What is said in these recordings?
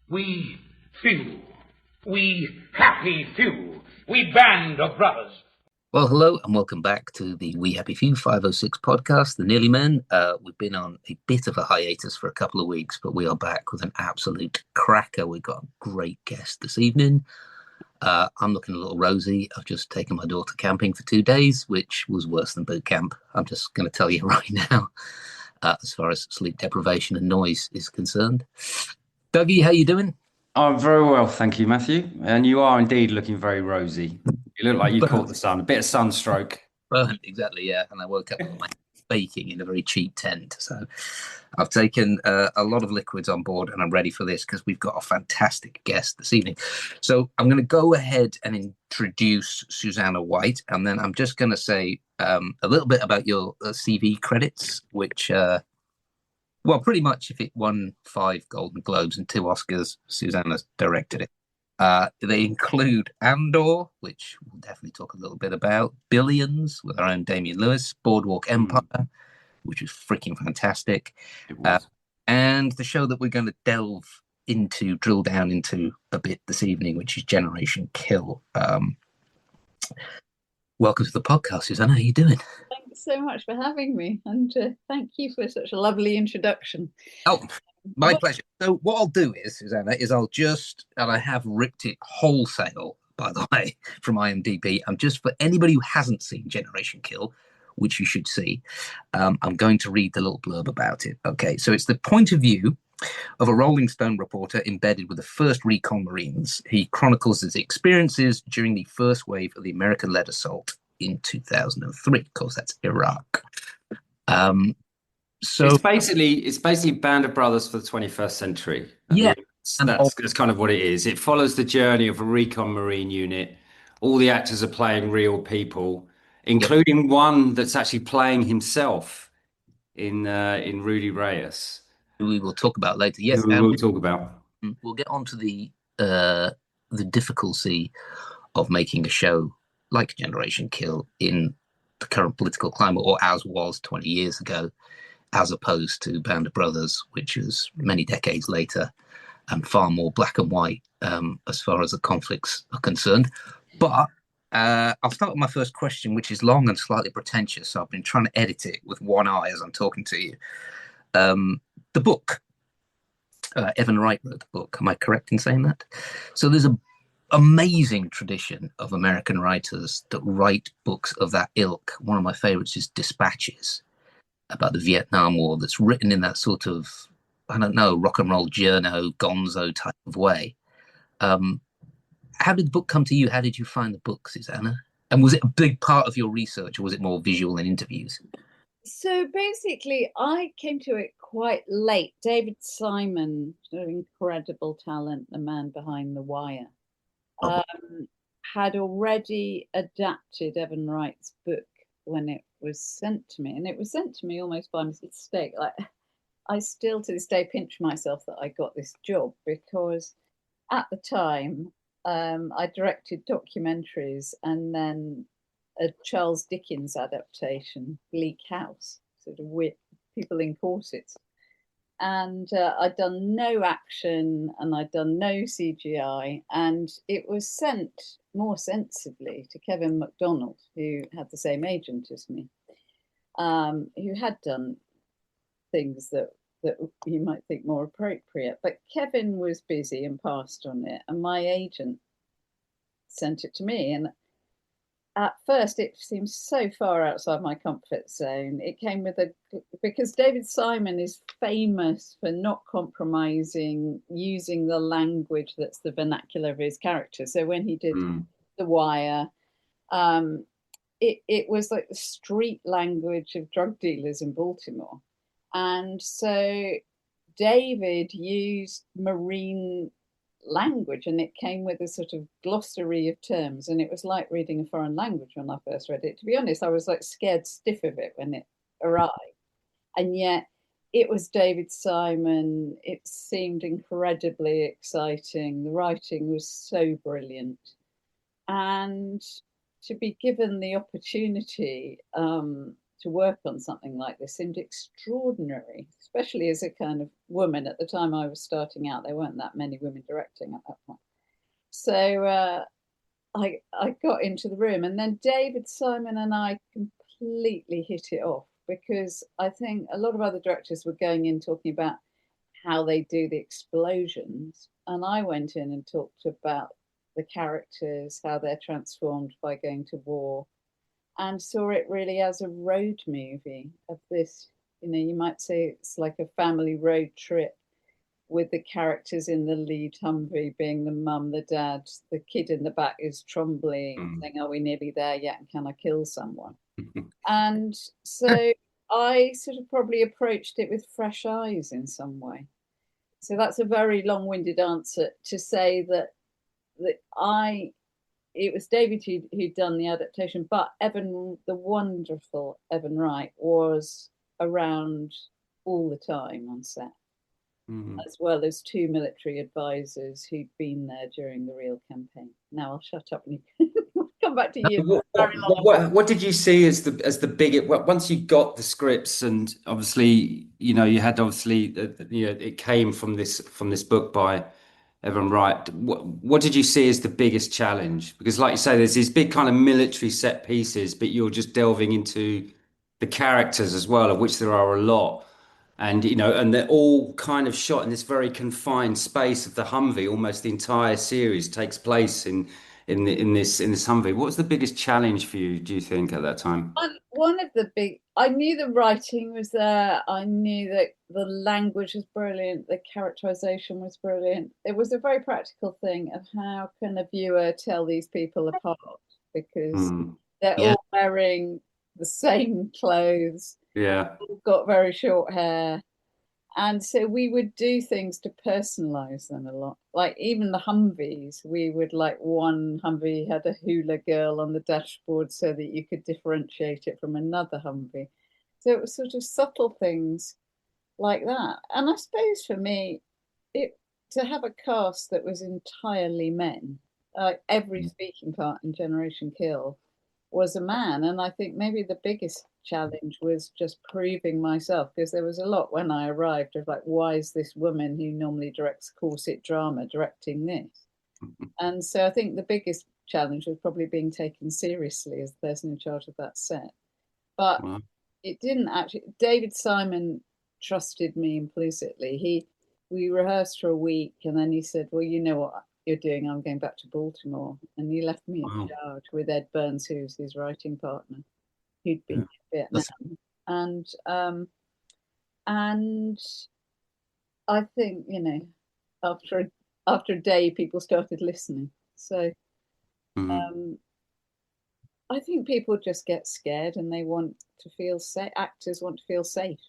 We few, we happy few, we band of brothers. Well, hello and welcome back to the We Happy Few 506 podcast, The Nearly Men. We've been on a bit of a hiatus for a couple of weeks, but we are back with an absolute cracker. We've got a great guest this evening. I'm looking a little rosy. I've just taken my daughter camping for 2 days, which was worse than boot camp. I'm just going to tell you right now, as far as sleep deprivation and noise is concerned. Dougie, how you doing? I'm very well, thank you, Matthew. And you are indeed looking very rosy. You look like you caught the sun, a bit of sunstroke. Exactly, yeah. And I woke up with my baking in a very cheap tent. So I've taken a lot of liquids on board and I'm ready for this because we've got a fantastic guest this evening. So I'm going to go ahead and introduce Susanna White, and then I'm just going to say a little bit about your CV credits, which, well, pretty much if it won 5 Golden Globes and 2 Oscars, Susanna's directed it. They include Andor, which we'll definitely talk a little bit about, Billions with our own Damian Lewis, Boardwalk Empire, which was freaking fantastic, It was. and the show that we're going to drill down into a bit this evening, which is Generation Kill. Welcome to the podcast, Susanna. How are you doing? Thanks so much for having me, and thank you for such a lovely introduction. Oh, my pleasure. So what I'll do is, Susanna, and I have ripped it wholesale, by the way, from IMDb. I'm just, for anybody who hasn't seen Generation Kill, which you should see, I'm going to read the little blurb about it. Okay, so it's the point of view of a Rolling Stone reporter embedded with the first recon Marines. He chronicles his experiences during the first wave of the American-led assault in 2003. Of course, that's Iraq. So it's basically Band of Brothers for the 21st century. Yeah. That's kind of what it is. It follows the journey of a recon Marine unit. All the actors are playing real people, including one that's actually playing himself in Rudy Reyes. Who we will talk about later. Yes, Who we will talk about. We'll get on to the difficulty of making a show like Generation Kill in the current political climate, or as was 20 years ago, as opposed to Band of Brothers, which is many decades later and far more black and white as far as the conflicts are concerned. But I'll start with my first question, which is long and slightly pretentious, so I've been trying to edit it with one eye as I'm talking to you. The book, Evan Wright wrote the book. Am I correct in saying that? So there's an amazing tradition of American writers that write books of that ilk. One of my favorites is Dispatches, about the Vietnam War, that's written in that sort of, I don't know, rock and roll journo, gonzo type of way. How did the book come to you? How did you find the book, Susanna? And was it a big part of your research, or was it more visual in interviews? So basically, I came to it quite late. David Simon, an incredible talent, the man behind The Wire, had already adapted Evan Wright's book when it was sent to me. And it was sent to me almost by mistake. Like, I still to this day pinch myself that I got this job, because at the time I directed documentaries and then a Charles Dickens adaptation, Bleak House, sort of with people in corsets. And I'd done no action and I'd done no CGI, and it was sent more sensibly to Kevin MacDonald, who had the same agent as me, who had done things that you might think more appropriate. But Kevin was busy and passed on it, and my agent sent it to me. And at first it seemed so far outside my comfort zone. It came with because David Simon is famous for not compromising, using the language that's the vernacular of his character. So when he did The Wire, it was like the street language of drug dealers in Baltimore. And so David used Marine language, and it came with a sort of glossary of terms, and it was like reading a foreign language when I first read it. To be honest, I was like scared stiff of it when it arrived, and yet it was David Simon. It seemed incredibly exciting. The writing was so brilliant, and to be given the opportunity to work on something like this seemed extraordinary, especially as a kind of woman. At the time I was starting out, there weren't that many women directing at that point. So I got into the room, and then David Simon and I completely hit it off, because I think a lot of other directors were going in talking about how they do the explosions, and I went in and talked about the characters, how they're transformed by going to war, and saw it really as a road movie of this, you might say it's like a family road trip, with the characters in the lead Humvee being the mum, the dad, the kid in the back is trembling, saying, "Are we nearly there yet? And can I kill someone?" And so I sort of probably approached it with fresh eyes in some way. So that's a very long-winded answer to say that it was David who'd done the adaptation, but Evan, the wonderful Evan Wright, was around all the time on set, as well as 2 military advisors who'd been there during the real campaign. Now I'll shut up and you can come back to you. What did you see as the biggest, once you got the scripts, and obviously you had it came from this book by Evan Wright. What did you see as the biggest challenge? Because like you say, there's these big kind of military set pieces, but you're just delving into the characters as well, of which there are a lot. And and they're all kind of shot in this very confined space of the Humvee. Almost the entire series takes place in this Humvee. What was the biggest challenge for you, do you think, at that time? One of the big, I knew the writing was there. I knew that the language was brilliant. The characterization was brilliant. It was a very practical thing of how can a viewer tell these people apart, because they're all wearing the same clothes. Yeah. All got very short hair. And so we would do things to personalize them a lot. Like even the Humvees, we would, like, one Humvee had a hula girl on the dashboard so that you could differentiate it from another Humvee. So it was sort of subtle things like that. And I suppose for me, to have a cast that was entirely men, every speaking part in Generation Kill was a man. And I think maybe the biggest challenge was just proving myself, because there was a lot when I arrived of like, why is this woman who normally directs corset drama directing this? And so I think the biggest challenge was probably being taken seriously as the person in charge of that set. But it didn't actually. David Simon trusted me implicitly. We rehearsed for a week, and then he said, "Well, you know what you're doing. I'm going back to Baltimore," and he left me in charge with Ed Burns, who's his writing partner, who'd been in Vietnam. And I think, after a day, people started listening. So I think people just get scared, and they want to feel safe. Actors want to feel safe,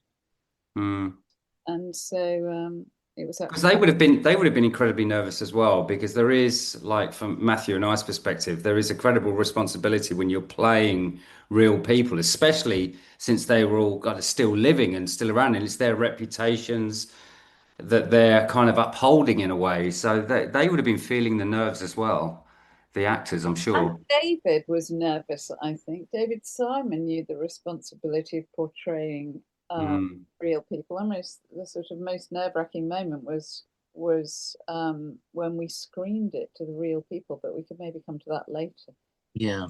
and so it was because they would have been incredibly nervous as well, because there is, like, from Matthew and I's perspective, there is a credible responsibility when you're playing real people, especially since they were all kind of still living and still around, and it's their reputations that they're kind of upholding in a way. So they would have been feeling the nerves as well, the actors, I'm sure. And David was nervous, I think. David Simon knew the responsibility of portraying real people. Almost the sort of most nerve-wracking moment was when we screened it to the real people, but we could maybe come to that later. Yeah.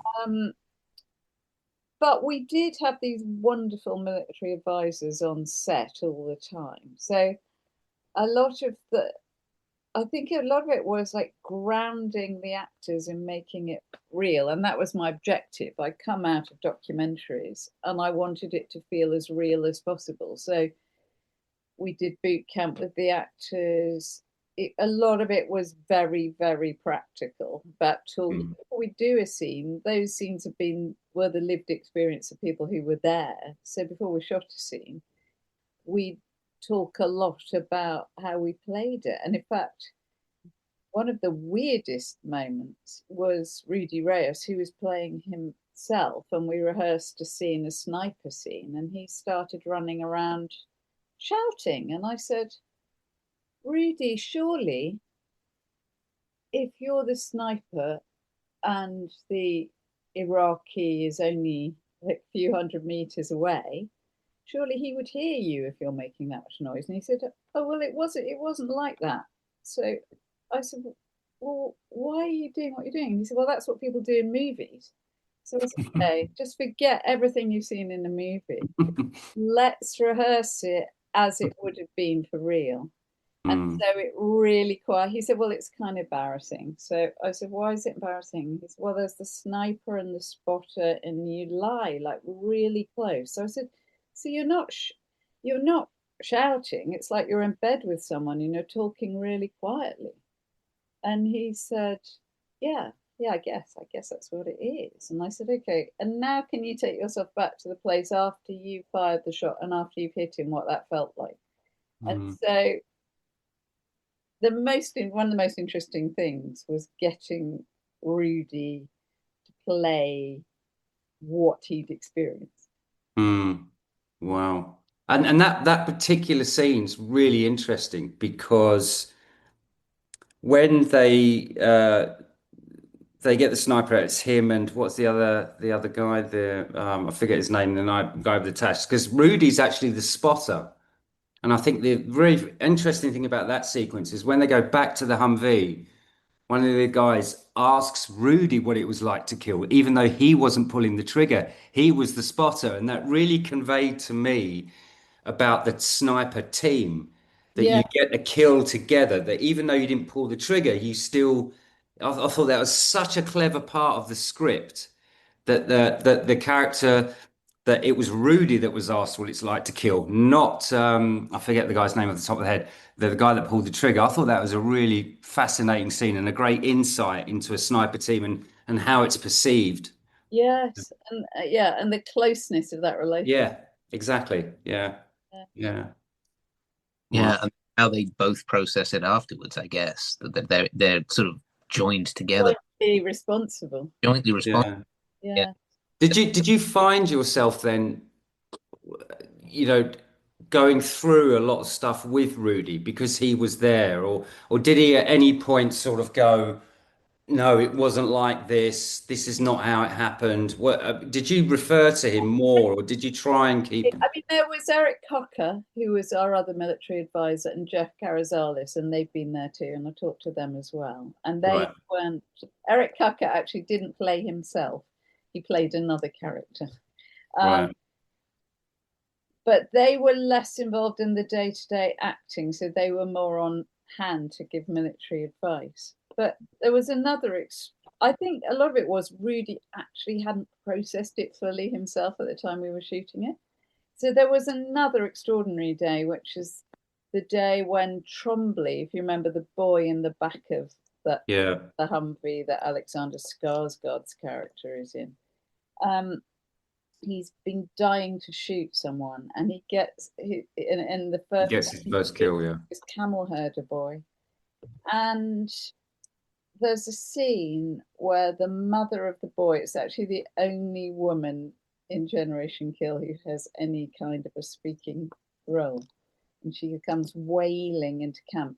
But we did have these wonderful military advisors on set all the time. So I think a lot of it was like grounding the actors and making it real. And that was my objective. I come out of documentaries and I wanted it to feel as real as possible. So we did boot camp with the actors. A lot of it was very, very practical. But before we do a scene, those scenes were the lived experience of people who were there. So before we shot a scene, we talk a lot about how we played it. And in fact, one of the weirdest moments was Rudy Reyes, who was playing himself, and we rehearsed a sniper scene, and he started running around shouting. And I said, "Rudy, surely if you're the sniper and the Iraqi is only a few hundred meters away, surely he would hear you if you're making that much noise. And he said, oh, well, it wasn't like that. So I said, well, why are you doing what you're doing? And he said, well, that's what people do in movies. So I said, okay, just forget everything you've seen in the movie. Let's rehearse it as it would have been for real. And so it really quiet. He said, well, it's kind of embarrassing. So I said, why is it embarrassing? He said, well, there's the sniper and the spotter, and you lie like really close. So I said, so you're not shouting. It's like you're in bed with someone, talking really quietly. And he said, yeah, I guess that's what it is. And I said, okay. And now can you take yourself back to the place after you fired the shot and after you've hit him, what that felt like? And so one of the most interesting things was getting Rudy to play what he'd experienced. Wow. And that particular scene's really interesting because when they get the sniper out, it's him and what's the other guy there? I forget his name, the guy with the tash, because Rudy's actually the spotter. And I think the very interesting thing about that sequence is when they go back to the Humvee, one of the guys asks Rudy what it was like to kill, even though he wasn't pulling the trigger. He was the spotter. And that really conveyed to me about the sniper team that Yeah. you get a kill together, that even though you didn't pull the trigger, you still, I thought that was such a clever part of the script that the character, that it was Rudy that was asked what it's like to kill, not I forget the guy's name off the top of the head, the guy that pulled the trigger. I thought that was a really fascinating scene and a great insight into a sniper team and how it's perceived. Yes, and the closeness of that relationship. Yeah, exactly. Yeah. Yeah, Wow. and how they both process it afterwards, I guess. That they're sort of joined together, Be responsible. jointly responsible. Yeah. Did you find yourself then, you know, going through a lot of stuff with Rudy because he was there, or did he at any point sort of go, no, it wasn't like this. This is not how it happened. What did you refer to him more, or did you try and keep? I mean, there was Eric Cocker, who was our other military advisor, and Jeff Carrizales, and they've been there too, and I talked to them as well. And they Right. weren't. Eric Cocker actually didn't play himself; he played another character. Right. But they were less involved in the day-to-day acting, so they were more on hand to give military advice. But there was another. I think a lot of it was Rudy actually hadn't processed it fully himself at the time we were shooting it. So there was another extraordinary day, which is the day when Trombley, if you remember the boy in the back of the Humvee that Alexander Skarsgård's character is in, he's been dying to shoot someone, and he gets in the first. He gets his first kill, yeah. This camel herder boy, and there's a scene where the mother of the boy, it's actually the only woman in Generation Kill who has any kind of a speaking role, and she comes wailing into camp,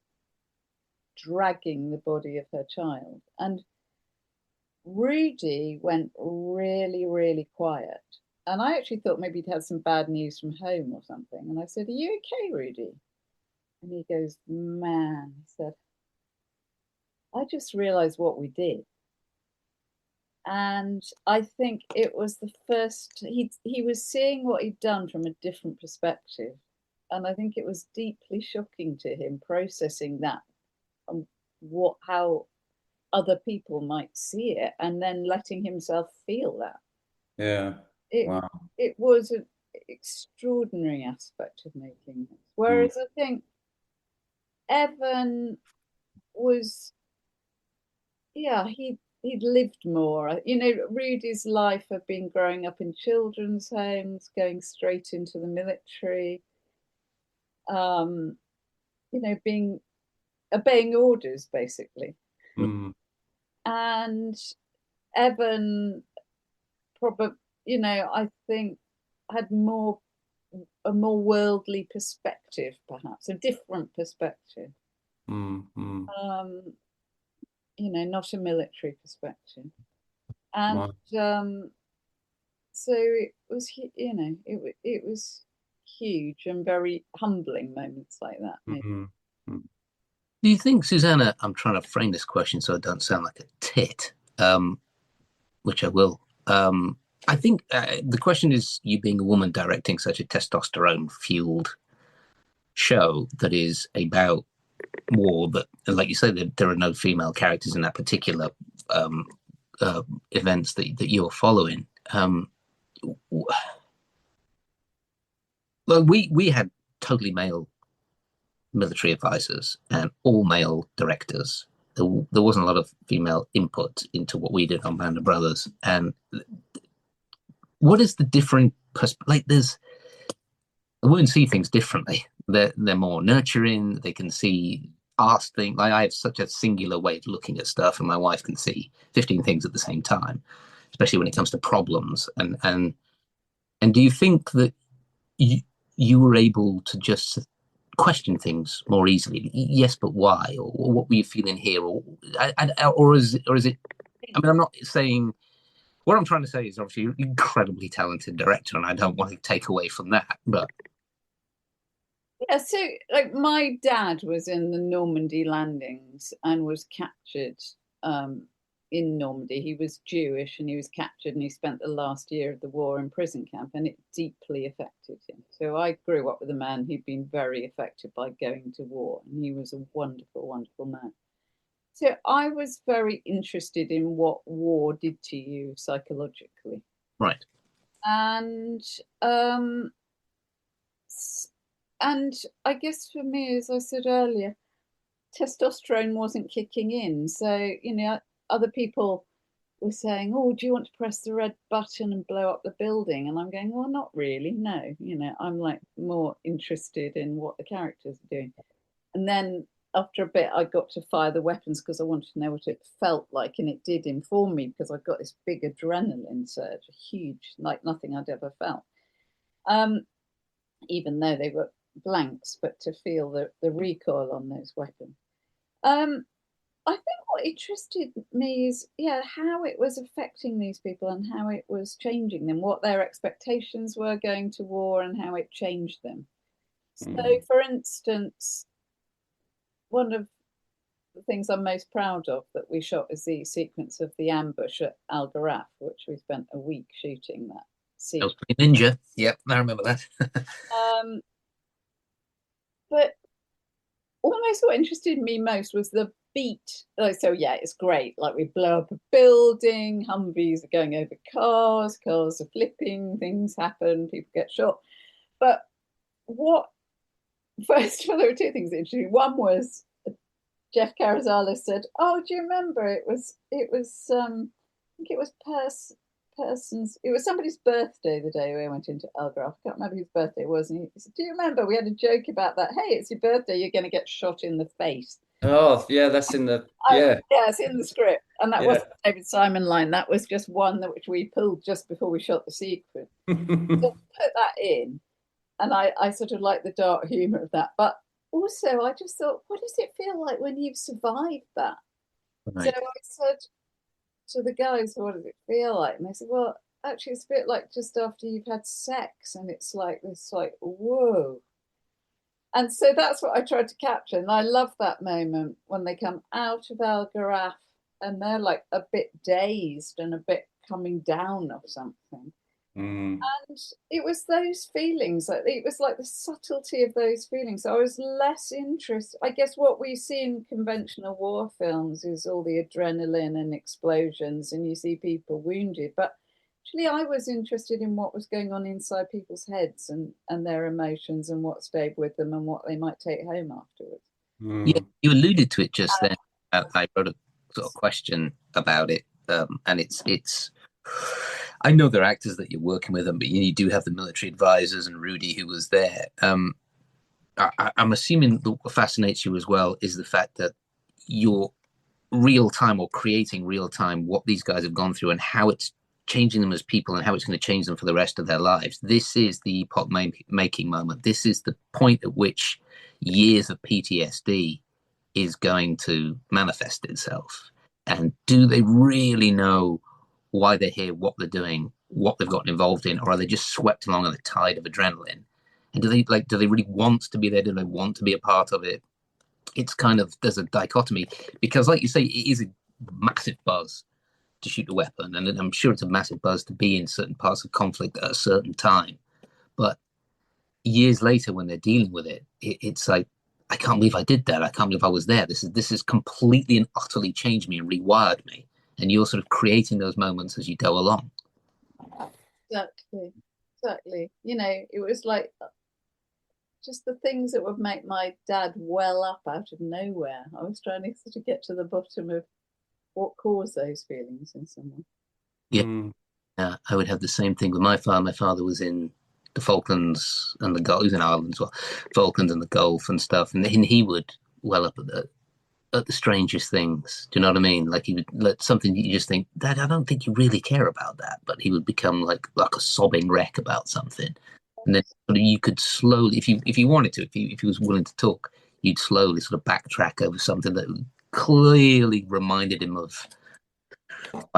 dragging the body of her child. And Rudy went really, really quiet. And I actually thought maybe he'd had some bad news from home or something. And I said, are you okay, Rudy? And he goes, man, he said, I just realized what we did. And I think it was the first, he was seeing what he'd done from a different perspective. And I think it was deeply shocking to him processing that and how other people might see it, and then letting himself feel that. Yeah. Wow. It was an extraordinary aspect of making this. Whereas I think Evan was, he'd lived more. Rudy's life had been growing up in children's homes, going straight into the military, being obeying orders basically. And Evan probably, I think had a more worldly perspective, perhaps a different perspective. Not a military perspective. And so it was, it was huge and very humbling moments like that. Mm-hmm. Do you think, Susanna, I'm trying to frame this question so I don't sound like a tit, which I will. I think the question is, you being a woman directing such a testosterone-fueled show that is about war, but like you say, there are no female characters in that particular events that you're following. Well, we had totally male military advisors and all male directors. There wasn't a lot of female input into what we did on Band of Brothers. And what is the different like? Women see things differently. They're more nurturing. They can see past things. Like, I have such a singular way of looking at stuff, and my wife can see 15 things at the same time, especially when it comes to problems. And do you think that you were able to just question things more easily? Yes, but why? Or what were you feeling here? Or is it? I mean, I'm not saying. What I'm trying to say is, obviously, you're an incredibly talented director, and I don't want to take away from that. But yeah, so like my dad was in the Normandy landings and was captured in Normandy. He was Jewish and he was captured, and he spent the last year of the war in prison camp, and it deeply affected him. So I grew up with a man who'd been very affected by going to war, and he was a wonderful, wonderful man. So I was very interested in what war did to you psychologically. right. And I guess for me, as I said earlier, testosterone wasn't kicking in. So, other people were saying, oh, do you want to press the red button and blow up the building? And I'm going, well, not really, no. I'm like more interested in what the characters are doing. And then after a bit, I got to fire the weapons because I wanted to know what it felt like. And it did inform me, because I got this big adrenaline surge, huge, like nothing I'd ever felt. Even though they were blanks, but to feel the recoil on those weapons. I think what interested me is, how it was affecting these people and how it was changing them, what their expectations were going to war and how it changed them. So, for instance, one of the things I'm most proud of that we shot is the sequence of the ambush at Al Gharaf, which we spent a week shooting that scene. Ninja. Yep, I remember that. But almost what interested me most was the beat. So it's great. Like, we blow up a building, Humvees are going over cars are flipping, things happen, people get shot. But first of all, there were two things interesting. One was Jeff Carrizales said, "Oh, do you remember? It was I think it was it was somebody's birthday the day we went into El Gharaf. I can't remember whose birthday it was." And he said, "Do you remember? We had a joke about that. Hey, it's your birthday. You're going to get shot in the face." Oh, yeah, that's in the it's in the script, and that wasn't a David Simon line. That was just one which we pulled just before we shot the sequence. So put that in, and I sort of like the dark humour of that. But also, I just thought, what does it feel like when you've survived that? Right. So I said to the guys, what does it feel like? And they said, well, actually, it's a bit like just after you've had sex, and it's like this, like, whoa. And so that's what I tried to capture. And I love that moment when they come out of Al Gharaf and they're like a bit dazed and a bit coming down of something. And it was those feelings, like it was like the subtlety of those feelings. So I was less interested. I guess what we see in conventional war films is all the adrenaline and explosions, and you see people wounded. But actually, I was interested in what was going on inside people's heads and their emotions and what stayed with them and what they might take home afterwards. Yeah, you alluded to it just then. I wrote a sort of question about it, and it's. I know there are actors that you're working with them, but you do have the military advisors and Rudy who was there. I'm assuming what fascinates you as well is the fact that you're real time or creating real time what these guys have gone through and how it's changing them as people and how it's going to change them for the rest of their lives. This is the epoch making moment. This is the point at which years of PTSD is going to manifest itself. And do they really know why they're here, what they're doing, what they've gotten involved in, or are they just swept along on the tide of adrenaline? And do they really want to be there? Do they want to be a part of it? It's kind of, there's a dichotomy, because like you say, it is a massive buzz to shoot a weapon, and I'm sure it's a massive buzz to be in certain parts of conflict at a certain time. But years later, when they're dealing with it, it's like, I can't believe I did that. I can't believe I was there. This has completely and utterly changed me and rewired me. And you're sort of creating those moments as you go along. Exactly. You know, it was like just the things that would make my dad well up out of nowhere. I was trying to sort of get to the bottom of what caused those feelings in someone. Yeah. I would have the same thing with my father. My father was in the Falklands and the Gulf, he was in Ireland as well, Falklands and the Gulf and stuff. And he would well up at the strangest things. Do you know what I mean? Like, he would let something that you just think, Dad, I don't think you really care about that. But he would become like a sobbing wreck about something. And then sort of you could slowly, if you wanted to, if he was willing to talk, you'd slowly sort of backtrack over something that clearly reminded him of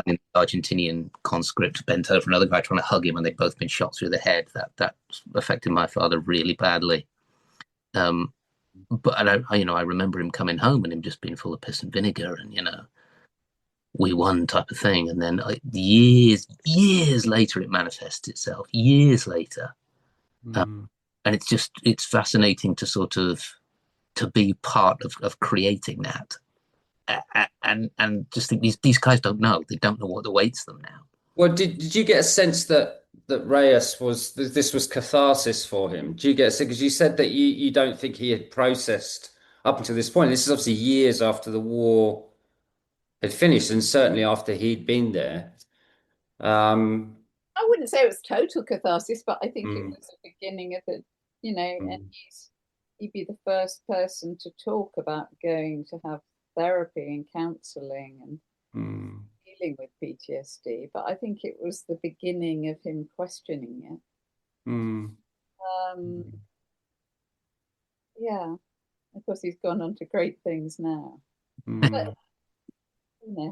an Argentinian conscript bent over another guy trying to hug him, and they'd both been shot through the head. That affected my father really badly. But I remember him coming home and him just being full of piss and vinegar, and we won type of thing. And then years later, it manifests itself. Years later, and it's fascinating to sort of to be part of creating that. And just think these guys don't know. They don't know what awaits them now. Well, did you get a sense that Reyes this was catharsis for him? Do you get a sense, because you said that you don't think he had processed up until this point? This is obviously years after the war had finished, and certainly after he'd been there. I wouldn't say it was total catharsis, but I think it was the beginning of it, and he'd be the first person to talk about going to have therapy and counselling and dealing with PTSD. But I think it was the beginning of him questioning it. Yeah, of course he's gone on to great things now. But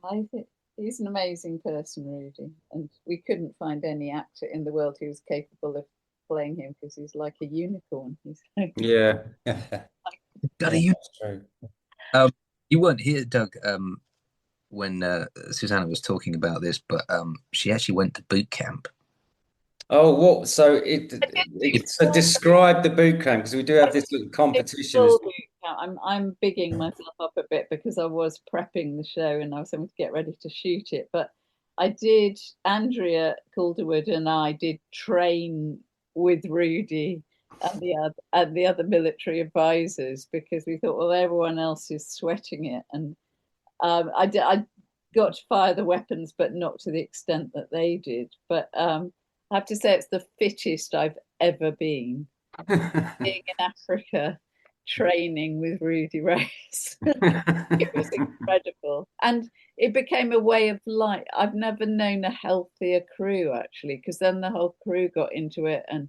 I think he's an amazing person, Rudy, and we couldn't find any actor in the world who was capable of playing him, because he's like a unicorn. He's like, yeah. That's true. You weren't here, Doug, when Susanna was talking about this, but she actually went to boot camp. Oh, what? So so describe the boot camp, because we do have this little competition. I'm bigging myself up a bit because I was prepping the show and I was having to get ready to shoot it. But Andrea Calderwood and I did train with Rudy and the other military advisors, because we thought, well, everyone else is sweating it, and I got to fire the weapons, but not to the extent that they did. But I have to say, it's the fittest I've ever been. Being in Africa, training with Rudy Reyes. It was incredible. And it became a way of life. I've never known a healthier crew, actually, because then the whole crew got into it, and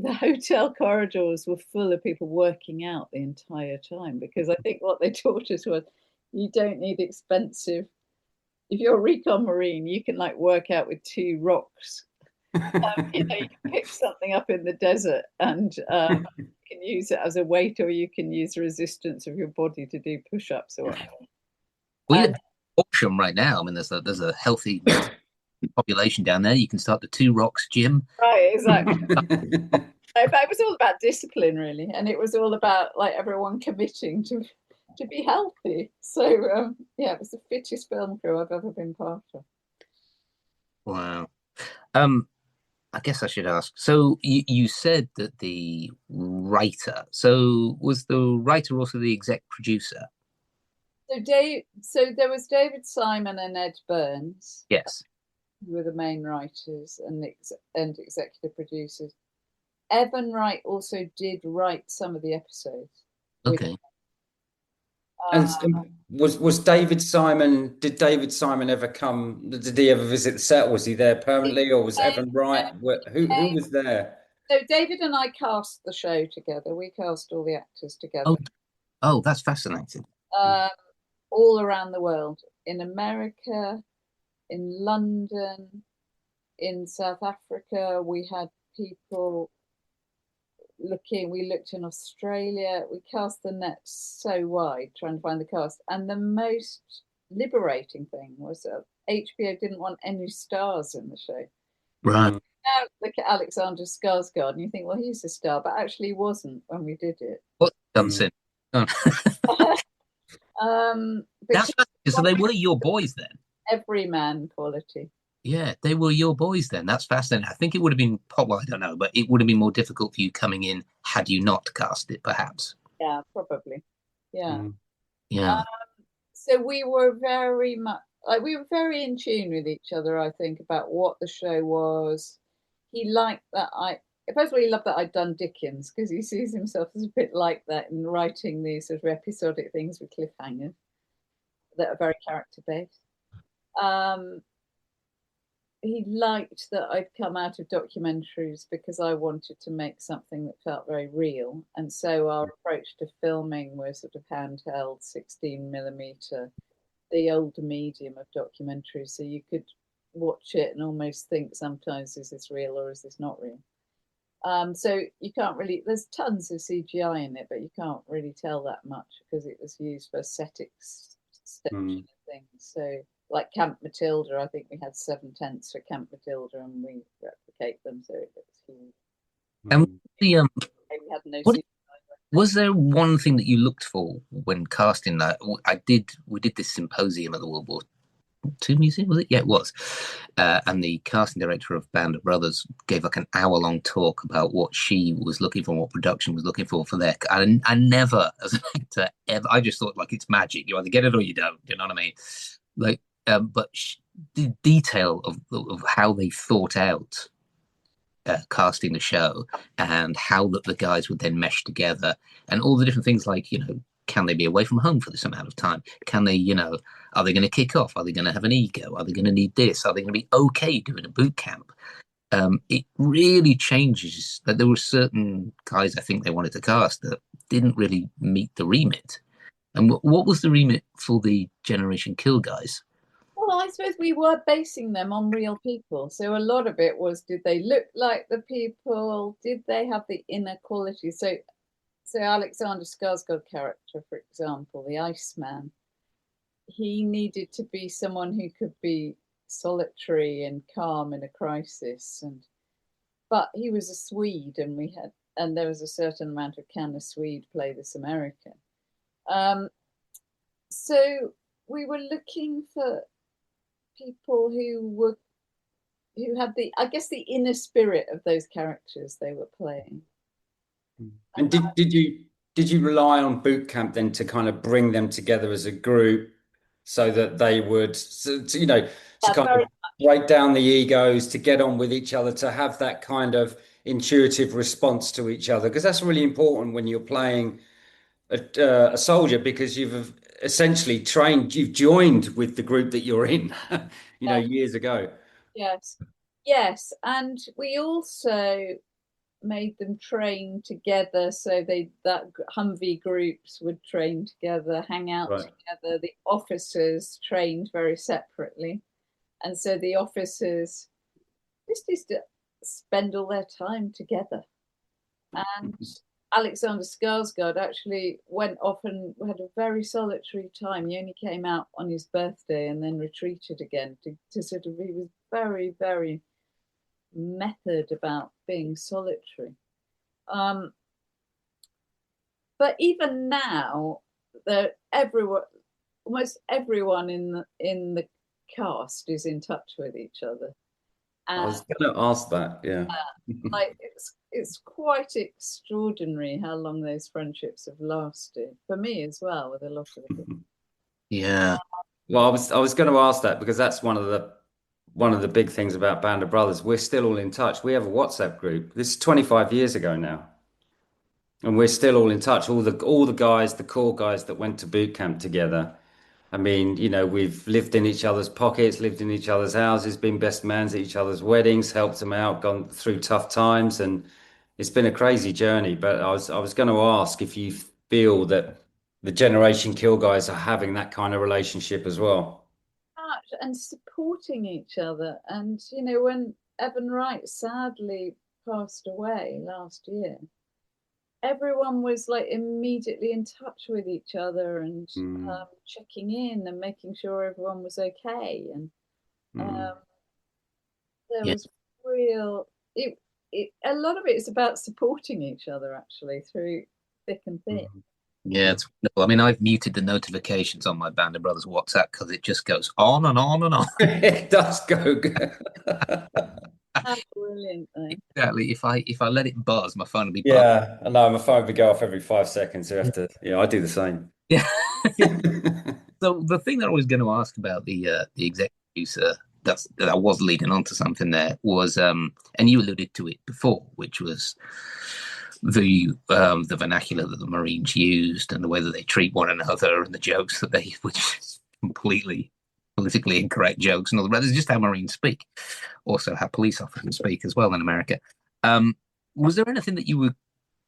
the hotel corridors were full of people working out the entire time, because I think what they taught us was you don't need expensive. If you're a recon Marine, you can work out with 2 rocks. You can pick something up in the desert and you can use it as a weight, or you can use the resistance of your body to do push-ups or whatever. We have option right now. I mean, there's a healthy population down there. You can start the 2 rocks gym. Right, exactly. But it was all about discipline, really, and it was all about everyone committing to be healthy. So yeah, it was the fittest film crew I've ever been part of. Wow. I guess I should ask. So you said that the writer. So was the writer also the exec producer? So there was David Simon and Ed Burns. Yes. Who were the main writers and executive producers. Evan Wright also did write some of the episodes. Okay. And was David Simon? Did David Simon ever come? Did he ever visit the set? Was he there permanently, or was Evan Wright? Who was there? So David and I cast the show together. We cast all the actors together. Oh, that's fascinating. All around the world. In America, in London, in South Africa. We had people looking. We looked in Australia. We cast the net so wide trying to find the cast. And the most liberating thing was that HBO didn't want any stars in the show. Right. Now look at Alexander Skarsgård and you think, well, he's a star, but actually he wasn't when we did it. What done since? Oh. That's so they were your boys then. Everyman quality. Yeah, they were your boys then. That's fascinating. I think it would have been, well, I don't know, but it would have been more difficult for you coming in had you not cast it, perhaps. Yeah, probably. Yeah. Yeah. So we were very much, like, we were very in tune with each other, I think, about what the show was. He liked that first of all, he loved that I'd done Dickens because he sees himself as a bit like that in writing these sort of episodic things with cliffhangers that are very character based. He liked that I'd come out of documentaries because I wanted to make something that felt very real. And so our approach to filming was sort of handheld 16mm, the older medium of documentaries. So you could watch it and almost think sometimes, is this real or is this not real? So you can't really, there's tons of CGI in it, but you can't really tell that much because it was used for aesthetics things. So like Camp Matilda, I think we had 7 tents for Camp Matilda and we replicate them, so it looks huge. And we had no was there one thing that you looked for when casting that? We did this symposium at the World War II Museum, was it? Yeah, it was. And the casting director of Band of Brothers gave like an hour-long talk about what she was looking for, what production was looking for their. And I never, as an actor, ever. I just thought like it's magic. You either get it or you don't. You know what I mean? Like, but the detail of how they thought out casting the show and how that the guys would then mesh together and all the different things like, can they be away from home for this amount of time? Can they, are they going to kick off? Are they going to have an ego? Are they going to need this? Are they going to be okay doing a boot camp? It really changes. That there were certain guys I think they wanted to cast that didn't really meet the remit. And what was the remit for the Generation Kill guys? Well, I suppose we were basing them on real people. So a lot of it was, did they look like the people? Did they have the inner quality? So Alexander Skarsgård character, for example, the Iceman, he needed to be someone who could be solitary and calm in a crisis. But he was a Swede, and there was a certain amount of can a Swede play this American. So we were looking for people who had the, I guess, the inner spirit of those characters they were playing. And did you rely on boot camp then to kind of bring them together as a group so that they would, kind of break down the egos, to get on with each other, to have that kind of intuitive response to each other? Because that's really important when you're playing a soldier, because you've essentially you've joined with the group that you're in, years ago. Yes. And we also made them train together, so that Humvee groups would train together, hang out together. The officers trained very separately, and so the officers just used to spend all their time together. And Alexander Skarsgård actually went off and had a very solitary time. He only came out on his birthday and then retreated again to sort of, he was very, very method about being solitary. But even now, almost everyone in the cast is in touch with each other. I was going to ask that, yeah. Like it's quite extraordinary how long those friendships have lasted, for me as well, with a lot of them. Yeah. Well, I was going to ask that because that's one of the big things about Band of Brothers. We're still all in touch. We have a WhatsApp group. This is 25 years ago now, and we're still all in touch. All the guys, the core guys that went to boot camp together. I mean, we've lived in each other's pockets, lived in each other's houses, been best mans at each other's weddings, helped them out, gone through tough times, and it's been a crazy journey. But I was going to ask if you feel that the Generation Kill guys are having that kind of relationship as well. and supporting each other. And when Evan Wright sadly passed away last year, everyone was like immediately in touch with each other and checking in and making sure everyone was okay. And there Yeah. was real a lot of it is about supporting each other actually through thick and thin. Yeah, it's wonderful. I mean, I've muted the notifications on my Band of Brothers WhatsApp because it just goes on and on and on. It does go. That's brilliant though. Exactly. If I let it buzz, my phone will be buzzing. Yeah, I know. My phone would go off every 5 seconds. So I have to. Yeah, I do the same. Yeah. So the thing that I was going to ask about the executive producer that was leading on to something there was, and you alluded to it before, which was the vernacular that the Marines used and the way that they treat one another and the jokes that they, which is completely politically incorrect jokes and all the rest. It's just how Marines speak, also how police officers speak as well in America. Was there anything that you were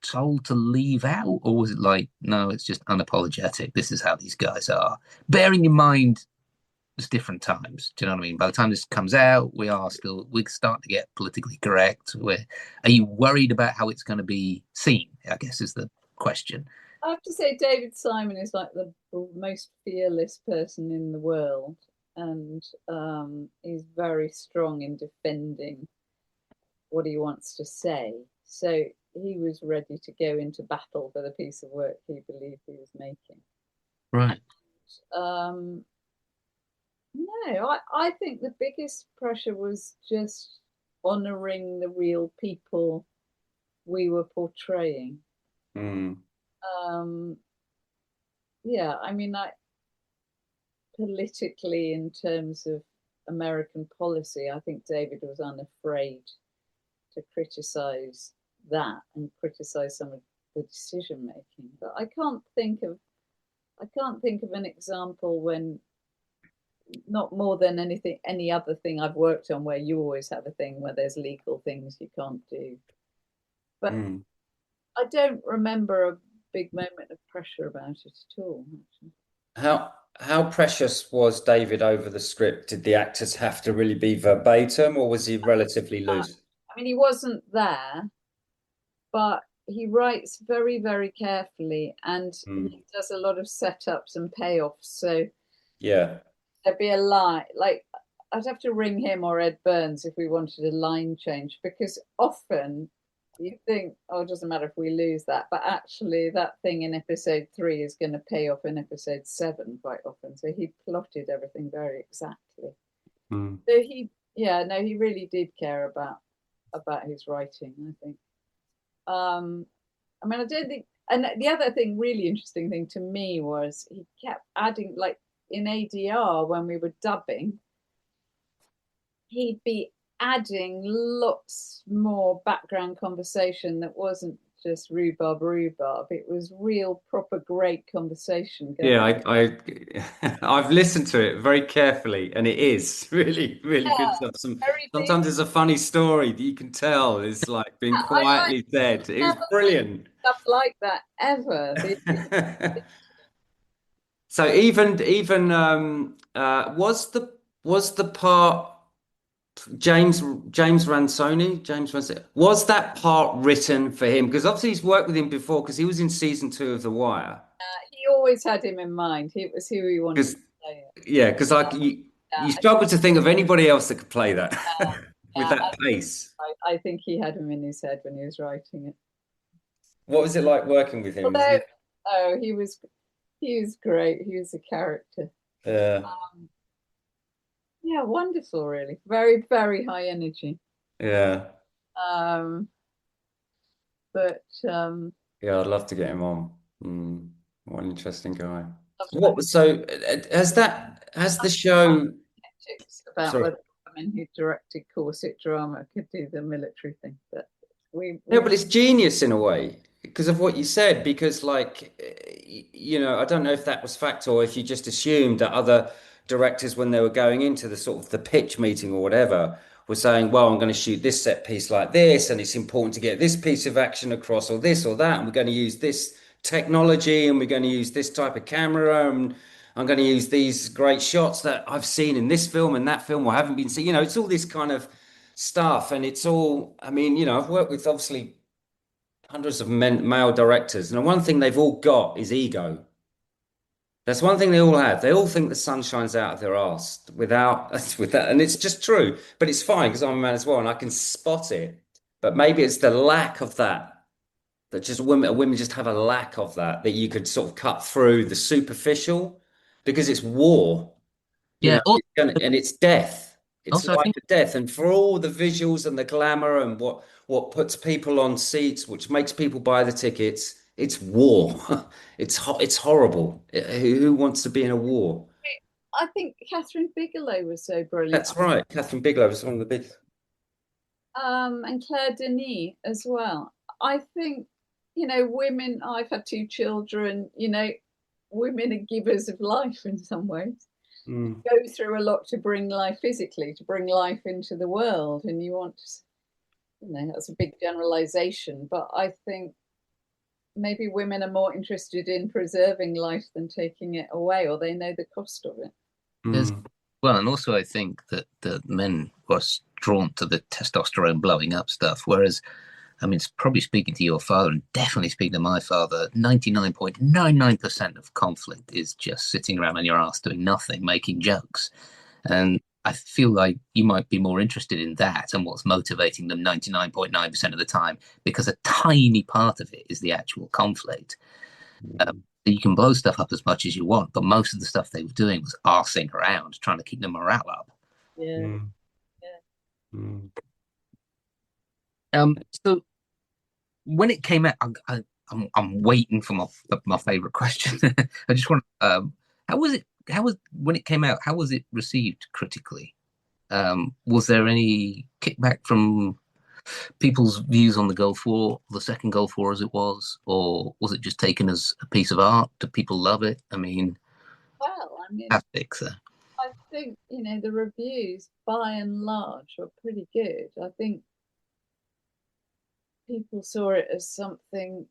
told to leave out, or was it like, no, it's just unapologetic, this is how these guys are, bearing in mind it's different times? Do you know what I mean? By the time this comes out, we're starting to get politically correct. Are you worried about how it's going to be seen, I guess is the question. I have to say David Simon is like the most fearless person in the world, and he's very strong in defending what he wants to say. So he was ready to go into battle for the piece of work he believed he was making. Right. No, I think the biggest pressure was just honouring the real people we were portraying. Yeah, I mean, politically, in terms of American policy, I think David was unafraid to criticise that and criticise some of the decision making. But I can't think of an example when, not more than any other thing I've worked on, where you always have a thing where there's legal things you can't do. But I don't remember a big moment of pressure about it at all, actually. How precious was David over the script? Did the actors have to really be verbatim, or was he relatively loose? I mean, he wasn't there, but he writes very, very carefully, and he does a lot of setups and payoffs. So yeah, there'd be a line, like I'd have to ring him or Ed Burns if we wanted a line change, because often you think, oh, it doesn't matter if we lose that, but actually that thing in episode 3 is going to pay off in episode 7 quite often. So he plotted everything very exactly. So he really did care about his writing, I think. I mean, I don't think, and the other thing, really interesting thing to me, was he kept adding, like in ADR when we were dubbing, he'd be adding lots more background conversation that wasn't just rhubarb. It was real, proper, great conversation going on. I've listened to it very carefully, and it is really, really good stuff. Sometimes there's a funny story that you can tell is like being quietly said. It was brilliant. Stuff like that ever. So even was the part James Ransone, was that part written for him? Because obviously he's worked with him before, because he was in season 2 of The Wire. He always had him in mind. It was who he wanted to play it. Yeah, because you struggle to think of anybody else that could play that with that pace. I think he had him in his head when he was writing it. What was it like working with him? He was great. He was a character. Yeah. Yeah, wonderful, really. Very, very high energy. Yeah. But yeah, I'd love to get him on. What an interesting guy. So has the show about whether women who directed corset drama could do the military thing, but but it's genius in a way because of what you said, because like, I don't know if that was fact or if you just assumed that other directors, when they were going into the sort of the pitch meeting or whatever, were saying, well, I'm going to shoot this set piece like this, and it's important to get this piece of action across, or this or that, and we're going to use this technology, and we're going to use this type of camera, and I'm going to use these great shots that I've seen in this film and that film or haven't been seen. You know, it's all this kind of stuff, and it's all. I mean, you know, I've worked with obviously hundreds of male directors, and one thing they've all got is ego. That's one thing they all have. They all think the sun shines out of their arse without with that, and it's just true. But it's fine because I'm a man as well, and I can spot it. But maybe it's the lack of that just women just have a lack of that you could sort of cut through the superficial because it's war, you Yeah. know, and it's death. It's Also, I life think and death, and for all the visuals and the glamour and what puts people on seats, which makes people buy the tickets, it's war. It's horrible. Who wants to be in a war? I think Catherine Bigelow was so brilliant. That's right. Catherine Bigelow was one of the big. And Claire Denis as well. I think, you know, women, I've had 2 children, you know, women are givers of life in some ways. Go through a lot to bring life physically, to bring life into the world. And you want, you know, that's a big generalization, but I think maybe women are more interested in preserving life than taking it away, or they know the cost of it. well, and also I think that the men were drawn to the testosterone blowing up stuff, whereas, I mean, it's probably speaking to your father and definitely speaking to my father, 99.99% of conflict is just sitting around on your ass doing nothing, making jokes. And I feel like you might be more interested in that and what's motivating them 99.9% of the time, because a tiny part of it is the actual conflict. You can blow stuff up as much as you want, but most of the stuff they were doing was arsing around, trying to keep the morale up. Yeah. So when it came out, I'm waiting for my favorite question. I just want how was it? When it came out? How was it received critically? Was there any kickback from people's views on the Gulf War, the second Gulf War as it was, or was it just taken as a piece of art? Do people love it? I mean, well, I mean, fantastic, so. I think, you know, the reviews by and large were pretty good. I think people saw it as something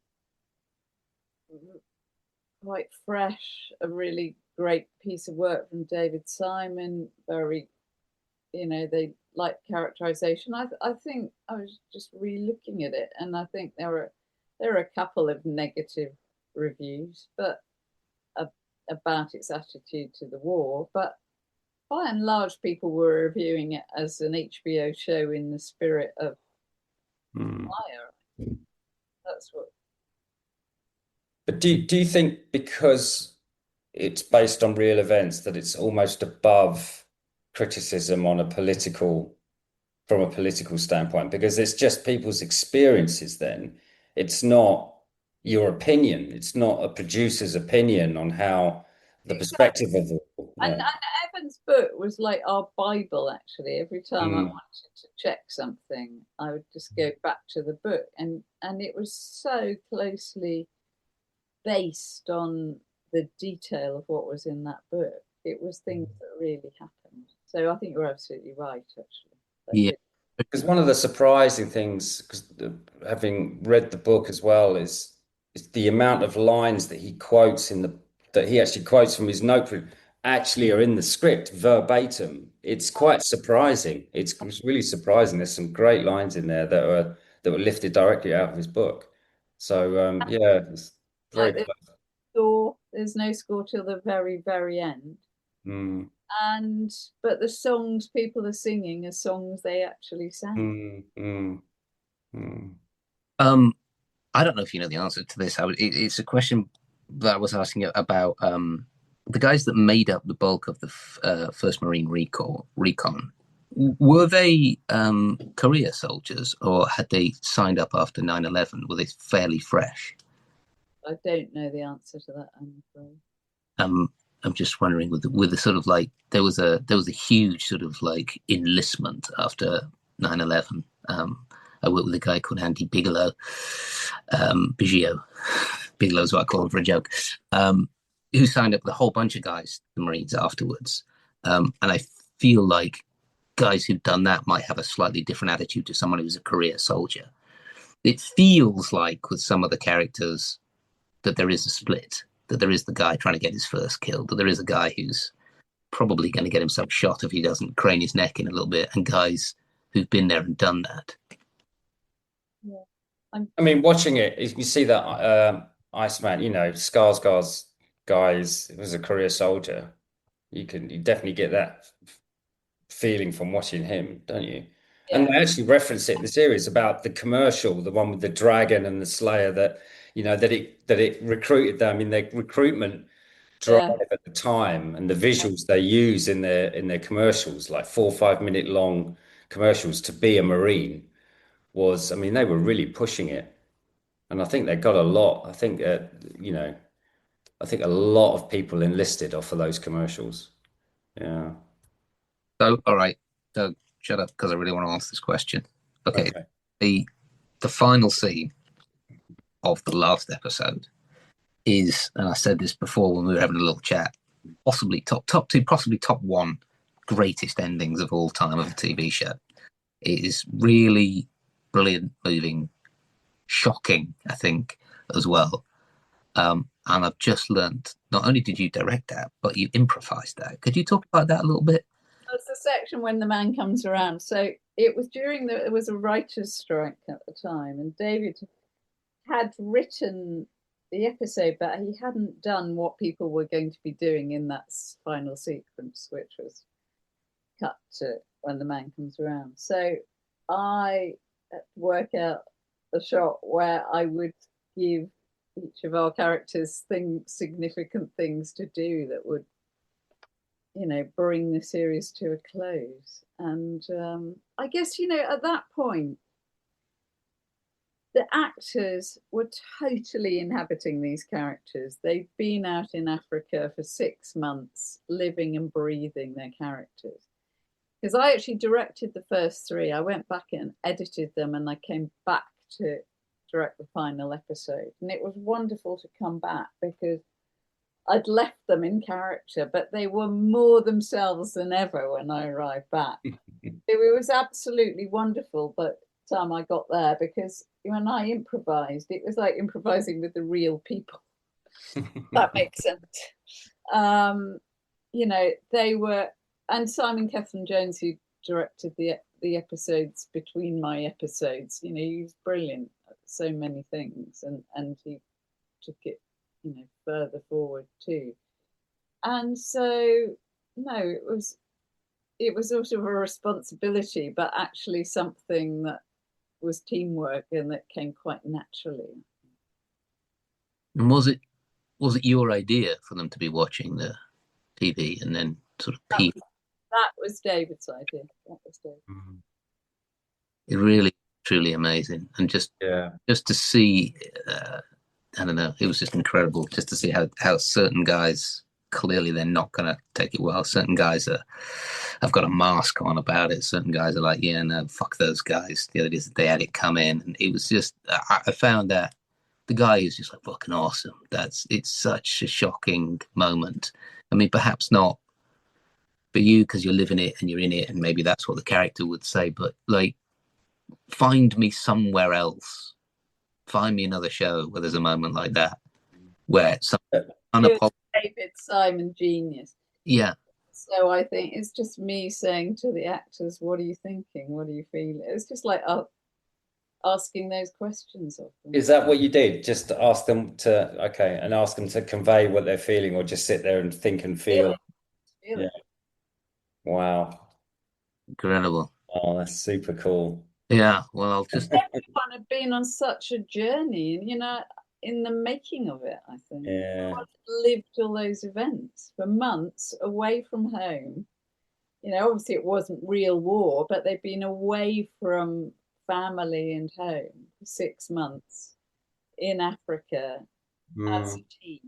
quite fresh, a really great piece of work from David Simon, very, you know, they liked characterization. I think I was just re-looking at it, and I think there are a couple of negative reviews, but about its attitude to the war. But by and large, people were reviewing it as an HBO show in the spirit of Fire. That's what. But do you think because it's based on real events that it's almost above criticism on from a political standpoint? Because it's just people's experiences then. It's not your opinion. It's not a producer's opinion on how the perspective of the. And Evan's book was like our Bible, actually. Every time I wanted to check something, I would just go back to the book. And it was so closely based on the detail of what was in that book. It was things that really happened. So I think you're absolutely right, actually. Yeah. Because one of the surprising things, because having read the book as well, is the amount of lines that he quotes that he actually quotes from his notebook actually are in the script verbatim. It's quite surprising. It's really surprising. There's some great lines in there that were lifted directly out of his book. So yeah, it's very like there's no score till the very, very end. But the songs people are singing are songs they actually sang. I don't know if you know the answer to this. It's a question that I was asking about the guys that made up the bulk of the First Marine Recon. Were they career soldiers, or had they signed up after 9/11? Were they fairly fresh? I don't know the answer to that, I'm afraid. I'm just wondering with the sort of like there was a huge sort of like enlistment after 9/11. I worked with a guy called Andy Bigelow, Bigelow's what I call him for a joke, who signed up with a whole bunch of guys, the Marines afterwards. And I feel like guys who've done that might have a slightly different attitude to someone who's a career soldier. It feels like with some of the characters that there is a split, that there is the guy trying to get his first kill, that there is a guy who's probably going to get himself shot if he doesn't crane his neck in a little bit, and guys who've been there and done that. Yeah. I mean, watching it, you see that Iceman, Skarsgård's guy was a career soldier. You definitely get that feeling from watching him, don't you? Yeah. And they actually reference it in the series about the commercial, the one with the dragon and the Slayer, that it recruited them in their recruitment drive at the time, and the visuals they use in their commercials, like 4 or 5 minute long commercials, to be a Marine was, I mean, they were really pushing it. And I think they got a lot. I think I think a lot of people enlisted off of those commercials. Yeah. So, all right, Doug, shut up because I really want to answer this question. Okay. The final scene of the last episode is, and I said this before when we were having a little chat, possibly top two, possibly top one greatest endings of all time of a TV show. It is really brilliant, moving, shocking, I think, as well. And I've just learned, not only did you direct that, but you improvised that. Could you talk about that a little bit? That's the section when the man comes around. So it was there was a writer's strike at the time, and David had written the episode, but he hadn't done what people were going to be doing in that final sequence, which was cut to when the man comes around. So I had to work out a shot where I would give each of our characters significant things to do that would, bring the series to a close. And I guess, at that point, the actors were totally inhabiting these characters. They'd been out in Africa for 6 months, living and breathing their characters. Because I actually directed the first 3. I went back and edited them, and I came back to direct the final episode. And it was wonderful to come back because I'd left them in character, but they were more themselves than ever when I arrived back. It was absolutely wonderful, but time I got there, because when I improvised, it was like improvising with the real people. That makes sense. They were, and Simon Catherine Jones, who directed the episodes between my episodes, he was brilliant at so many things, and he took it, further forward too. And so, no, it was sort of a responsibility, but actually something that was teamwork and that came quite naturally. And was it your idea for them to be watching the TV and then sort of peep? That was David's idea. That was David. Mm-hmm. It really, truly amazing, and just to see, I don't know, it was just incredible just to see how certain guys, clearly they're not going to take it well. Certain guys have got a mask on about it. Certain guys are like, yeah, no, fuck those guys. The other day they had it come in, and it was just, I found that the guy is just like fucking awesome. It's such a shocking moment. I mean, perhaps not for you because you're living it and you're in it, and maybe that's what the character would say, but like, find me somewhere else. Find me another show where there's a moment like that, where some David Simon genius. Yeah. So I think it's just me saying to the actors, "What are you thinking? What do you feel?" It's just like asking those questions of them. Is that what you did? Just ask them and ask them to convey what they're feeling, or just sit there and think and feel? Feel it. Wow. Incredible. Oh, that's super cool. Yeah, well, I'll just... Everyone had been on such a journey, and, in the making of it, I think. Yeah. Lived all those events for months away from home. Obviously it wasn't real war, but they'd been away from family and home for 6 months in Africa as a team.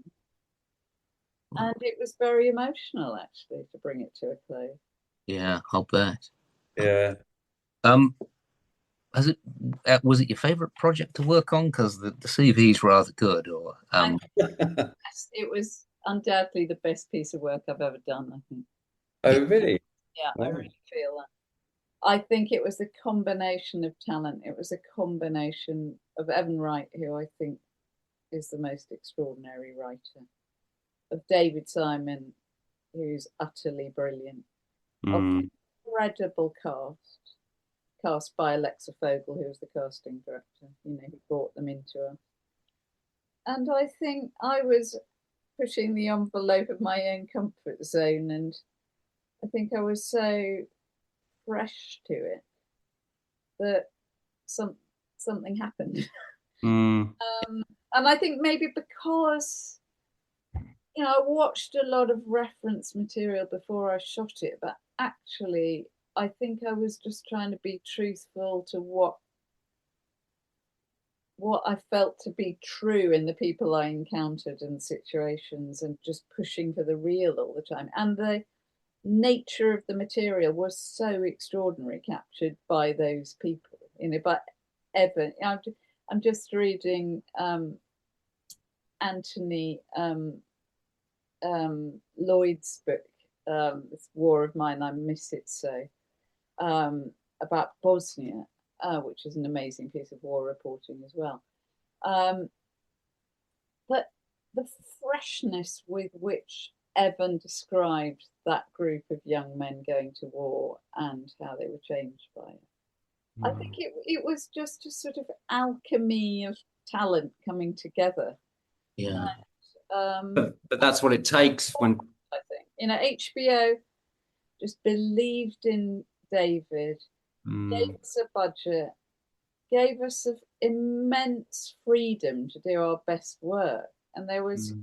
And it was very emotional, actually, to bring it to a close. Yeah, I'll bet. Yeah. Was it your favorite project to work on? Because the CV is rather good, or Yes, it was undoubtedly the best piece of work I've ever done, I think. Oh, really? Yeah, Wow. I really feel that. I think it was a combination of talent. It was a combination of Evan Wright, who I think is the most extraordinary writer. of David Simon, who's utterly brilliant. Mm. Incredible cast by Alexa Fogel, who was the casting director, who brought them into us. And I think I was pushing the envelope of my own comfort zone, and I think I was so fresh to it that something happened. Mm. And I think maybe because I watched a lot of reference material before I shot it, but actually I think I was just trying to be truthful to what I felt to be true in the people I encountered and situations, and just pushing for the real all the time. And the nature of the material was so extraordinary, captured by those people. But Evan, I'm just reading Anthony Lloyd's book, this War of Mine, I Miss It So, about Bosnia, which is an amazing piece of war reporting as well. But the freshness with which Evan described that group of young men going to war and how they were changed by it. I think it was just a sort of alchemy of talent coming together. Yeah. But that's what it takes when I think HBO just believed in David, gave us a budget, gave us immense freedom to do our best work, and there was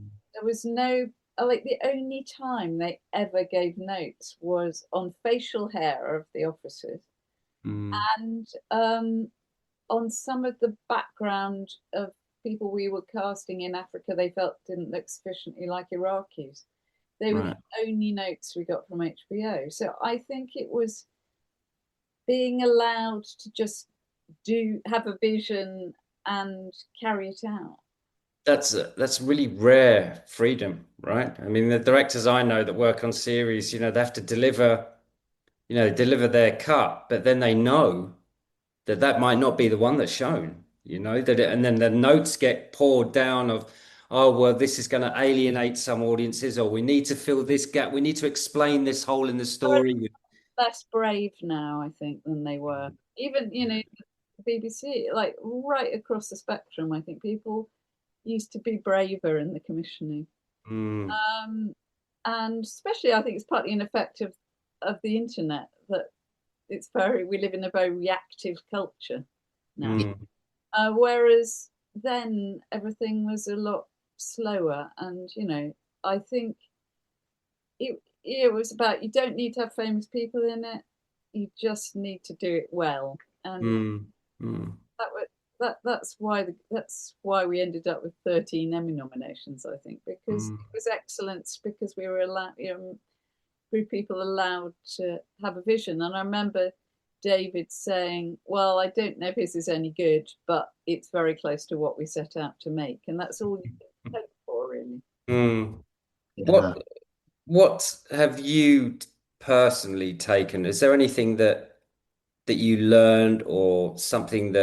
no, like, the only time they ever gave notes was on facial hair of the officers, and on some of the background of people we were casting in Africa they felt didn't look sufficiently like Iraqis. They were the only notes we got from HBO. So I think it was being allowed to just have a vision and carry it out. That's really rare freedom, right? I mean, the directors I know that work on series, they have to deliver their cut, but then they know that might not be the one that's shown, and then the notes get poured down of, oh, well, this is going to alienate some audiences, or we need to fill this gap, we need to explain this hole in the story. Less brave now, I think, than they were. Even, the BBC, like right across the spectrum, I think people used to be braver in the commissioning. And especially, I think it's partly an effect of the internet, that we live in a very reactive culture now. Whereas then everything was a lot slower, and I think it was about, you don't need to have famous people in it, you just need to do it well, and that's why we ended up with 13 Emmy nominations, I think, because it was excellence, because we were allowed, people allowed to have a vision. And I remember David saying, well, I don't know if this is any good, but it's very close to what we set out to make, and that's all you can hope for, really. Yeah. What have you personally taken? Is there anything that you learned, or something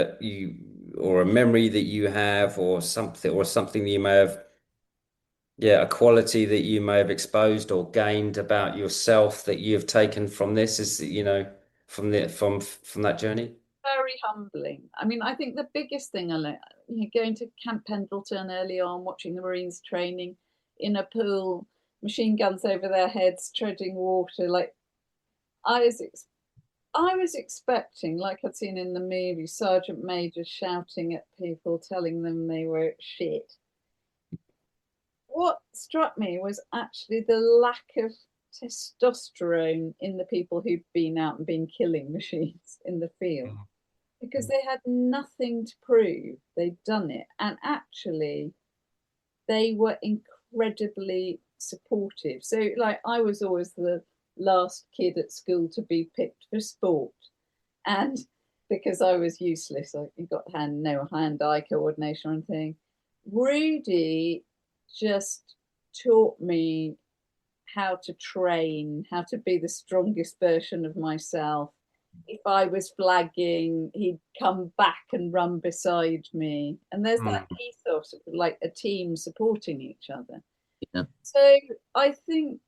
or a memory that you have, or something that you may have, a quality that you may have exposed or gained about yourself that you've taken from this, from that journey? Very humbling. I mean, I think the biggest thing I learned, going to Camp Pendleton early on, watching the Marines training in a pool, machine guns over their heads, treading water. Like, I was expecting, like I'd seen in the movie, sergeant majors shouting at people, telling them they were shit. What struck me was actually the lack of testosterone in the people who'd been out and been killing machines in the field, because they had nothing to prove. They'd done it, and actually they were incredibly supportive. So, like, I was always the last kid at school to be picked for sport, and because I was useless, I got no hand-eye coordination or anything. Rudy just taught me how to train, how to be the strongest version of myself. If I was flagging, he'd come back and run beside me. And there's that ethos of like a team supporting each other. Yeah. So I think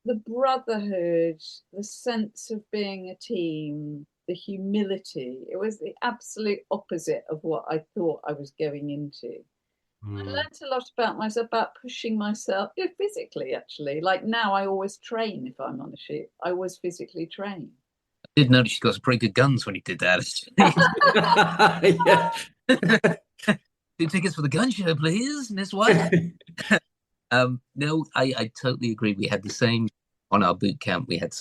the brotherhood, the sense of being a team, the humility, it was the absolute opposite of what I thought I was going into. I learned a lot about myself, about pushing myself, yeah, physically, actually. Like now, I always train if I'm on a ship. I always physically train. I did notice you got some pretty good guns when you did that. Yeah. 2 tickets for the gun show, please, Miss White. No, I totally agree. We had the same on our boot camp. We had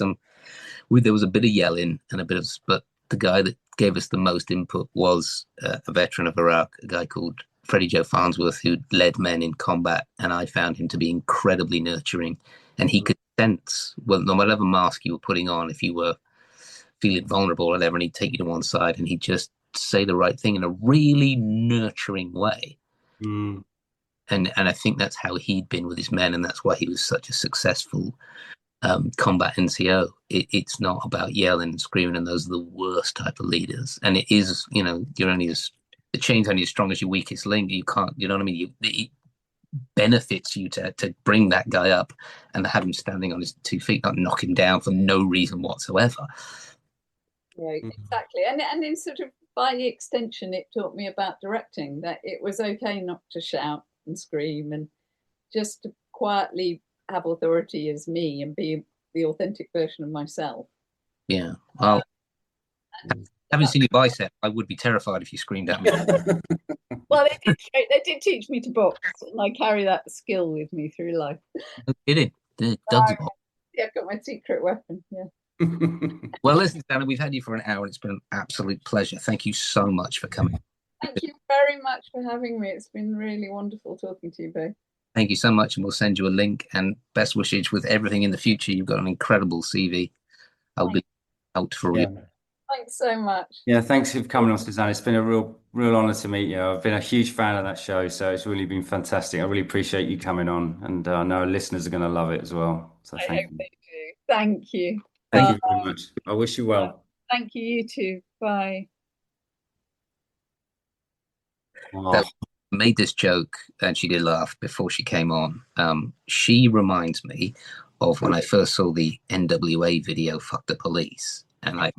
there was a bit of yelling and a bit of, but the guy that gave us the most input was a veteran of Iraq, a guy called Freddie Joe Farnsworth, who led men in combat, and I found him to be incredibly nurturing. And he could sense, well, no whatever mask you were putting on, if you were feeling vulnerable or whatever, and he'd take you to one side and he'd just say the right thing in a really nurturing way. Mm. And I think that's how he'd been with his men, and that's why he was such a successful combat NCO. It's not about yelling and screaming, and those are the worst type of leaders. And it is, you're only the chain's only as strong as your weakest link. You can't, you know what I mean? It benefits you to bring that guy up and have him standing on his 2 feet, not knock him down for no reason whatsoever. Yeah, exactly. And then sort of by extension, it taught me about directing, that it was okay not to shout and scream and just to quietly have authority as me and be the authentic version of myself. Yeah. Well, having seen your bicep, I would be terrified if you screamed at me. Well, they did teach me to box, and I carry that skill with me through life. No kidding. Doug's Yeah, I've got my secret weapon. Yeah. Well, listen, Susanna, we've had you for an hour. It's been an absolute pleasure. Thank you so much for coming. Thank you very much for having me. It's been really wonderful talking to you both. Thank you so much, and we'll send you a link, and best wishes with everything in the future. You've got an incredible CV. I'll be out for Yeah. you. Thanks so much. Yeah, thanks for coming on, Susanna. It's been a real honor to meet you. I've been a huge fan of that show, so it's really been fantastic. I really appreciate you coming on, and I know listeners are going to love it as well. So I thank hope you. they do. Thank you. Thank you very much. I wish you well. Thank you, you too. Bye. Oh. Made this joke, and she did laugh before she came on. She reminds me of when I first saw the NWA video "Fuck the Police," and I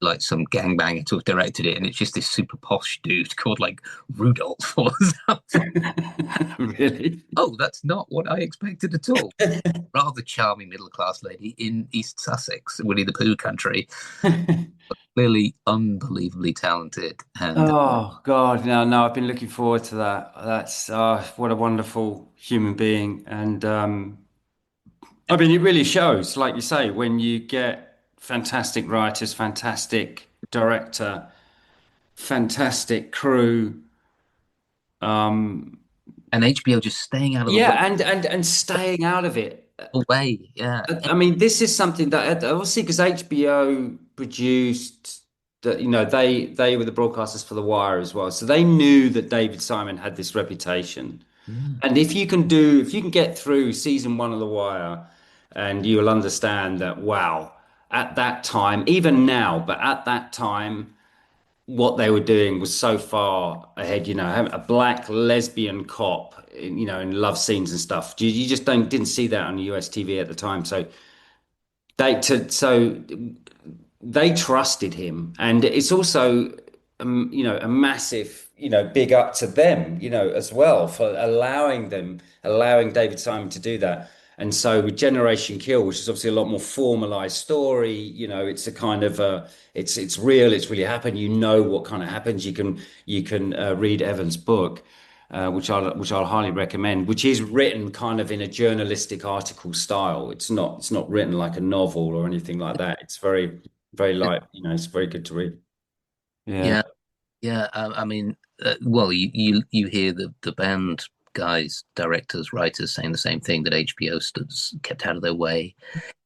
like some gangbanger to have directed it, and it's just this super posh dude called like Rudolph or something. Really? Oh, that's not what I expected at all. Rather charming middle class lady in East Sussex, Winnie the Pooh country. Clearly unbelievably talented. And Oh God, no, I've been looking forward to that. That's what a wonderful human being. And I mean, it really shows, like you say, when you get fantastic writers, fantastic director, fantastic crew. and HBO just staying out of the Yeah, and staying out of it. way. Yeah. I mean, this is something that obviously because HBO produced that, they were the broadcasters for The Wire as well, so they knew that David Simon had this reputation. And if you can get through season 1 of The Wire, and you'll understand that, wow, at that time, even now, but at that time, what they were doing was so far ahead. Having a black lesbian cop, in love scenes and stuff. You just didn't see that on US TV at the time. So they trusted him, and it's also a massive big up to them as well for allowing David Simon to do that. And so with Generation Kill, which is obviously a lot more formalized story, it's a kind of it's real, it's really happened. What kind of happens. You can read Evan's book, which I'll highly recommend, which is written kind of in a journalistic article style. It's not written like a novel or anything like that. It's very, very light. It's very good to read. Yeah. I mean, well, you hear the band guys, directors, writers saying the same thing, that HBO kept out of their way.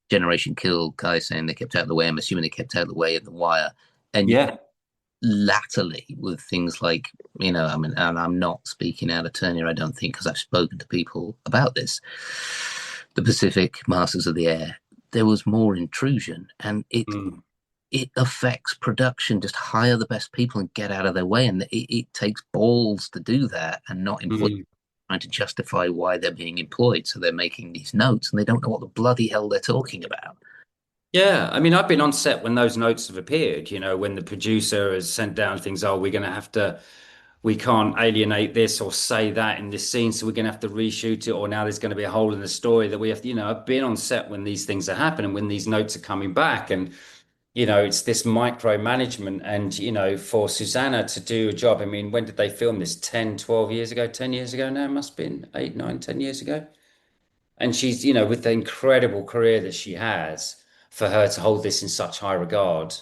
Generation Kill guys saying they kept out of the way. I'm assuming they kept out of the way in The Wire. And Yeah. latterly with things like, I mean, and I'm not speaking out of turn here, I don't think, because I've spoken to people about this, the Pacific, Masters of the Air, there was more intrusion, and it affects production. Just hire the best people and get out of their way, and it takes balls to do that, and not employ trying to justify why they're being employed. So they're making these notes and they don't know what the bloody hell they're talking about. Yeah, I mean, I've been on set when those notes have appeared, when the producer has sent down things, oh, we're going to have to, we can't alienate this or say that in this scene, so we're going to have to reshoot it, or now there's going to be a hole in the story that we have to, I've been on set when these things are happening, when these notes are coming back, and, it's this micromanagement. And, for Susanna to do a job, I mean, when did they film this? 10, 12 years ago, 10 years ago now? It must have been 8, 9, 10 years ago. And she's, with the incredible career that she has, for her to hold this in such high regard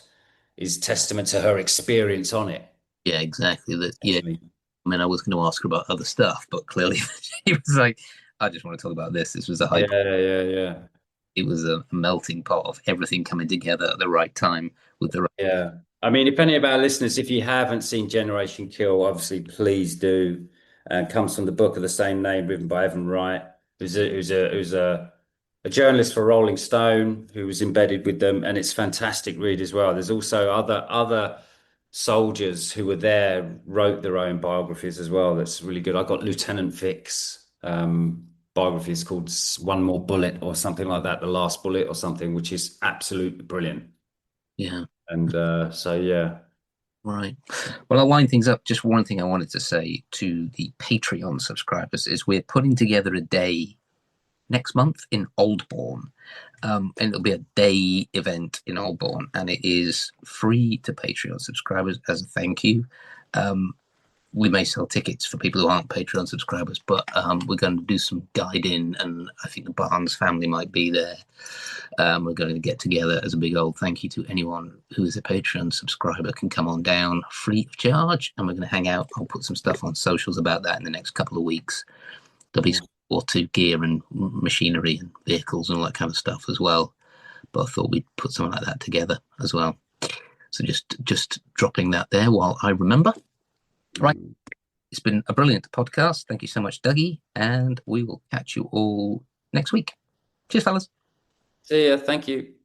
is testament to her experience on it. Yeah, exactly. Yeah. I mean, I was going to ask her about other stuff, but clearly she was like, I just want to talk about this. This was a hype. Yeah. It was a melting pot of everything coming together at the right time with the right. Yeah. I mean, if any of our listeners, if you haven't seen Generation Kill, obviously please do. Comes from the book of the same name, written by Evan Wright, who's a journalist for Rolling Stone who was embedded with them, and it's fantastic read as well. There's also other soldiers who were there wrote their own biographies as well. That's really good. I got Lieutenant Vic's biography. It's called One More Bullet or something like that, The Last Bullet or something, which is absolutely brilliant. Yeah. And so yeah. Right. Well, I'll wind things up. Just one thing I wanted to say to the Patreon subscribers is we're putting together a day next month in Oldbourne. And it'll be a day event in Oldbourne, and it is free to Patreon subscribers as a thank you. We may sell tickets for people who aren't Patreon subscribers, but we're going to do some guiding, and I think the Barnes family might be there. We're going to get together as a big old thank you to anyone who is a Patreon subscriber can come on down free of charge, and we're going to hang out. I'll put some stuff on socials about that in the next couple of weeks. There'll be or two gear and machinery and vehicles and all that kind of stuff as well. But I thought we'd put something like that together as well. So just dropping that there while I remember. Right. It's been a brilliant podcast. Thank you so much, Dougie. And we will catch you all next week. Cheers, fellas. See ya. Thank you.